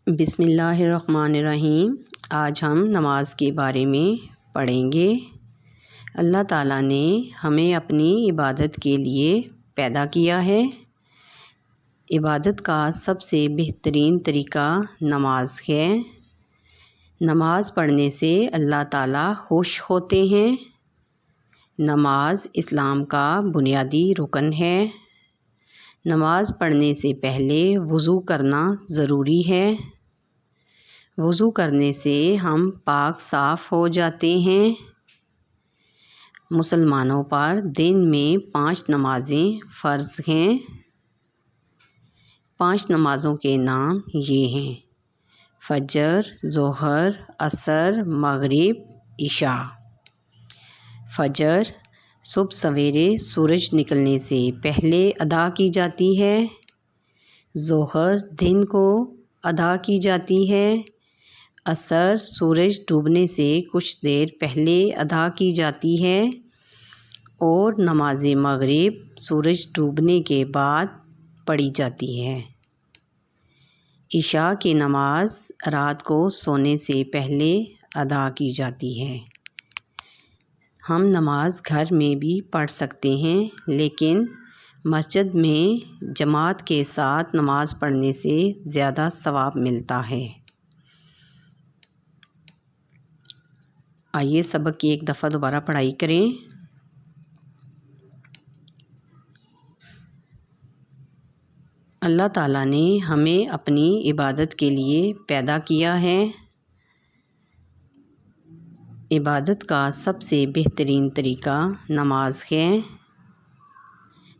بسم اللہ الرحمن الرحیم۔ آج ہم نماز کے بارے میں پڑھیں گے۔ اللہ تعالیٰ نے ہمیں اپنی عبادت کے لیے پیدا کیا ہے۔ عبادت کا سب سے بہترین طریقہ نماز ہے۔ نماز پڑھنے سے اللہ تعالیٰ خوش ہوتے ہیں۔ نماز اسلام کا بنیادی رکن ہے۔ نماز پڑھنے سے پہلے وضو کرنا ضروری ہے۔ وضو کرنے سے ہم پاک صاف ہو جاتے ہیں۔ مسلمانوں پر دن میں 5 نمازیں فرض ہیں۔ 5 نمازوں کے نام یہ ہیں: فجر، ظہر، عصر، مغرب، عشاء۔ فجر صبح سویرے سورج نکلنے سے پہلے ادا کی جاتی ہے۔ ظہر دن کو ادا کی جاتی ہے۔ عصر سورج ڈوبنے سے کچھ دیر پہلے ادا کی جاتی ہے، اور نماز مغرب سورج ڈوبنے کے بعد پڑھی جاتی ہے۔ عشاء کی نماز رات کو سونے سے پہلے ادا کی جاتی ہے۔ ہم نماز گھر میں بھی پڑھ سکتے ہیں، لیکن مسجد میں جماعت کے ساتھ نماز پڑھنے سے زیادہ ثواب ملتا ہے۔ آئیے سبق کی ایک دفعہ دوبارہ پڑھائی کریں۔ اللہ تعالیٰ نے ہمیں اپنی عبادت کے لیے پیدا کیا ہے۔ عبادت کا سب سے بہترین طریقہ نماز ہے۔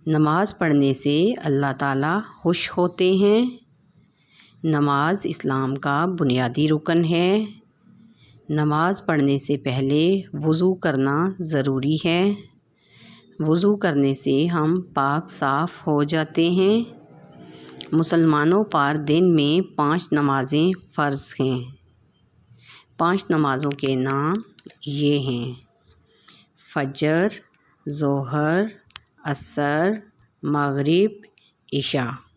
نماز پڑھنے سے اللہ تعالیٰ خوش ہوتے ہیں۔ نماز اسلام کا بنیادی رکن ہے۔ نماز پڑھنے سے پہلے وضو کرنا ضروری ہے۔ وضو کرنے سے ہم پاک صاف ہو جاتے ہیں۔ مسلمانوں پر دن میں 5 نمازیں فرض ہیں۔ 5 نمازوں کے نام یہ ہیں: فجر، ظہر، عصر، مغرب، عشاء۔